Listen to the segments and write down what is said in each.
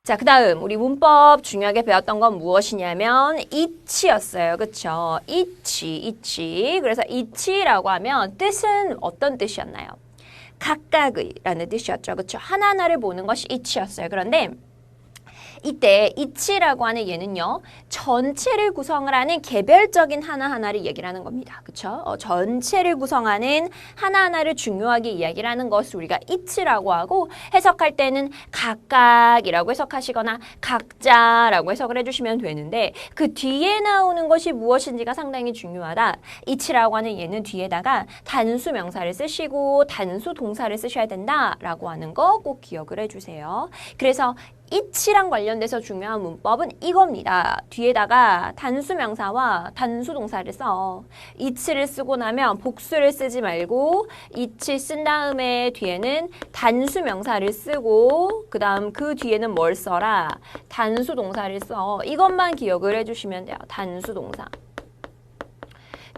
자, 그 다음 우리 문법 중요하게 배웠던 건 무엇이냐면 each였어요. 그쵸? each. 그래서 each라고 하면 뜻은 어떤 뜻이었나요? 각각의 라는 뜻이었죠. 그쵸? 하나하나를 보는 것이 each였어요. 그런데 이때 each라고 하는 얘는요. 전체를 구성을 하는 개별적인 하나하나를 얘기를 하는 겁니다. 그쵸? 전체를 구성하는 하나하나를 중요하게 이야기를 하는 것을 우리가 each라고 하고 해석할 때는 각각이라고 해석하시거나 각자라고 해석을 해주시면 되는데 그 뒤에 나오는 것이 무엇인지가 상당히 중요하다. each라고 하는 얘는 뒤에다가 단수 명사를 쓰시고 단수 동사를 쓰셔야 된다라고 하는 거 꼭 기억을 해주세요. 그래서 each랑 관련돼서 중요한 문법은 이겁니다. 뒤에다가 단수 명사와 단수 동사를 써. each를 쓰고 나면 복수를 쓰지 말고 each 쓴 다음에 뒤에는 단수 명사를 쓰고 그 다음 그 뒤에는 뭘 써라? 단수 동사를 써. 이것만 기억을 해주시면 돼요. 단수 동사.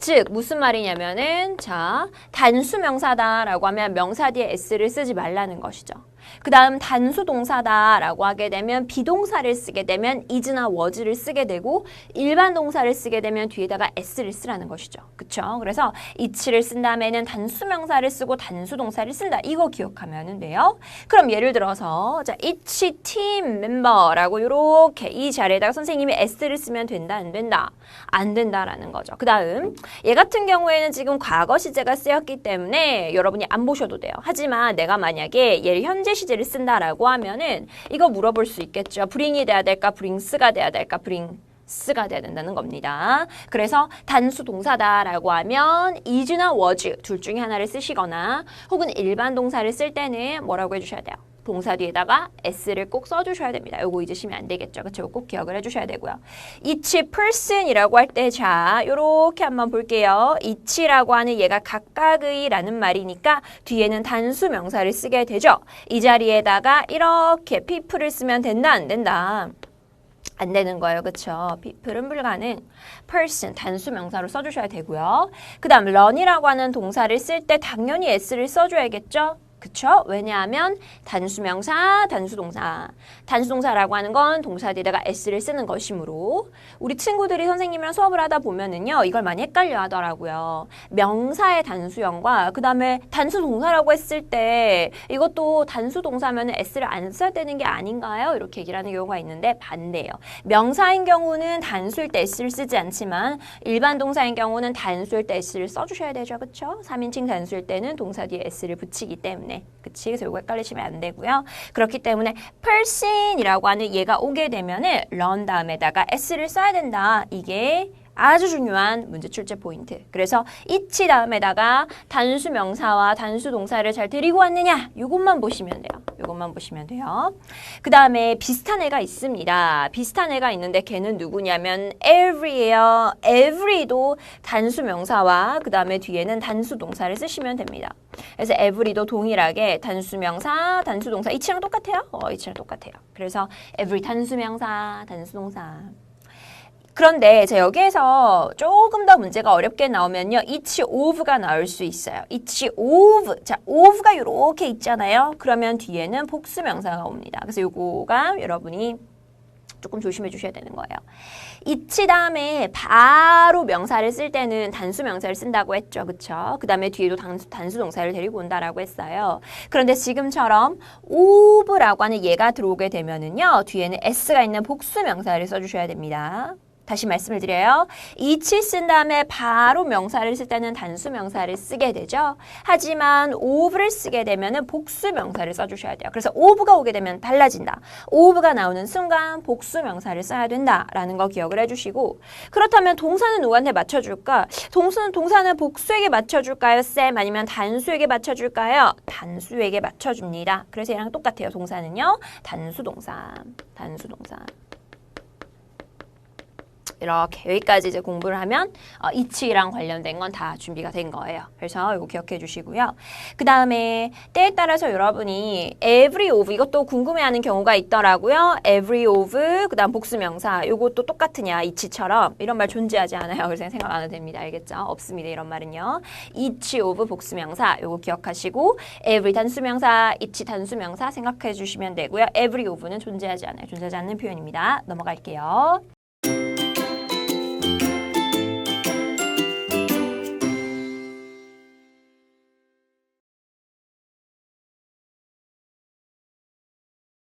즉 무슨 말이냐면은 자 단수 명사다라고 하면 명사 뒤에 s를 쓰지 말라는 것이죠. 그 다음 단수 동사다라고 하게 되면 비동사를 쓰게 되면 is나 was를 쓰게 되고 일반 동사를 쓰게 되면 뒤에다가 s를 쓰라는 것이죠. 그쵸? 그래서 each를 쓴 다음에는 단수 명사를 쓰고 단수 동사를 쓴다. 이거 기억하면 돼요. 그럼 예를 들어서 자 each team member라고 이렇게 이 자리에다가 선생님이 s를 쓰면 된다 안 된다? 안 된다라는 거죠. 그 다음 얘 같은 경우에는 지금 과거 시제가 쓰였기 때문에 여러분이 안 보셔도 돼요. 하지만 내가 만약에 얘를 현재 시제를 쓴다라고 하면은 이거 물어볼 수 있겠죠. bring이 돼야 될까? brings가 돼야 될까? brings가 돼야 된다는 겁니다. 그래서 단수 동사다라고 하면 is나 was 둘 중에 하나를 쓰시거나 혹은 일반 동사를 쓸 때는 뭐라고 해주셔야 돼요? 동사 뒤에다가 s를 꼭 써주셔야 됩니다. 요거 잊으시면 안 되겠죠. 그쵸? 꼭 기억을 해주셔야 되고요. each person이라고 할 때 자 요렇게 한번 볼게요. each라고 하는 얘가 각각의 라는 말이니까 뒤에는 단수 명사를 쓰게 되죠. 이 자리에다가 이렇게 people을 쓰면 된다 안 된다? 안 되는 거예요. 그쵸? people은 불가능. person 단수 명사로 써주셔야 되고요. 그 다음 run이라고 하는 동사를 쓸 때 당연히 s를 써줘야겠죠? 그쵸? 왜냐하면 단수명사, 단수동사. 단수동사라고 하는 건 동사 뒤에다가 s를 쓰는 것이므로 우리 친구들이 선생님이랑 수업을 하다 보면은요 이걸 많이 헷갈려 하더라고요. 명사의 단수형과 그 다음에 단수동사라고 했을 때 이것도 단수동사면 s를 안 써야 되는 게 아닌가요? 이렇게 얘기를 하는 경우가 있는데 반대예요. 명사인 경우는 단수일 때 s를 쓰지 않지만 일반 동사인 경우는 단수일 때 s를 써주셔야 되죠. 그쵸? 3인칭 단수일 때는 동사 뒤에 s를 붙이기 때문에 그치? 그래서 이거 헷갈리시면 안 되고요. 그렇기 때문에 person이라고 하는 얘가 오게 되면은 run 다음에다가 s를 써야 된다. 이게 아주 중요한 문제 출제 포인트. 그래서 each 다음에다가 단수 명사와 단수 동사를 잘 데리고 왔느냐? 이것만 보시면 돼요. 이것만 보시면 돼요. 그 다음에 비슷한 애가 있습니다. 비슷한 애가 있는데 걔는 누구냐면 every예요. every도 단수 명사와 그 다음에 뒤에는 단수 동사를 쓰시면 됩니다. 그래서 every도 동일하게 단수 명사, 단수 동사 each랑 똑같아요. each랑 똑같아요. 그래서 every 단수 명사, 단수 동사. 그런데 자 여기에서 조금 더 문제가 어렵게 나오면요. each of가 나올 수 있어요. each of. 자, of가 이렇게 있잖아요. 그러면 뒤에는 복수 명사가 옵니다. 그래서 요거가 여러분이 조금 조심해 주셔야 되는 거예요. each 다음에 바로 명사를 쓸 때는 단수 명사를 쓴다고 했죠. 그쵸? 그 다음에 뒤에도 단수 동사를 데리고 온다라고 했어요. 그런데 지금처럼 of라고 하는 얘가 들어오게 되면은요. 뒤에는 s가 있는 복수 명사를 써주셔야 됩니다. 다시 말씀을 드려요. each 쓴 다음에 바로 명사를 쓸 때는 단수 명사를 쓰게 되죠. 하지만 of를 쓰게 되면은 복수 명사를 써주셔야 돼요. 그래서 of가 오게 되면 달라진다. of가 나오는 순간 복수 명사를 써야 된다라는 거 기억을 해주시고 그렇다면 동사는 누구한테 맞춰줄까? 동사는 복수에게 맞춰줄까요? 쌤 아니면 단수에게 맞춰줄까요? 단수에게 맞춰줍니다. 그래서 얘랑 똑같아요. 동사는요. 단수 동사. 이렇게 여기까지 이제 공부를 하면 each랑 관련된 건 다 준비가 된 거예요. 그래서 이거 기억해 주시고요. 그 다음에 때에 따라서 여러분이 every of 이것도 궁금해하는 경우가 있더라고요. every of 그 다음 복수명사 이것도 똑같으냐 each처럼 이런 말 존재하지 않아요. 그래서 생각 안 해도 됩니다. 알겠죠? 없습니다. 이런 말은요. each of 복수명사 요거 기억하시고 every 단수명사, each 단수명사 생각해 주시면 되고요. every of는 존재하지 않아요. 존재하지 않는 표현입니다. 넘어갈게요.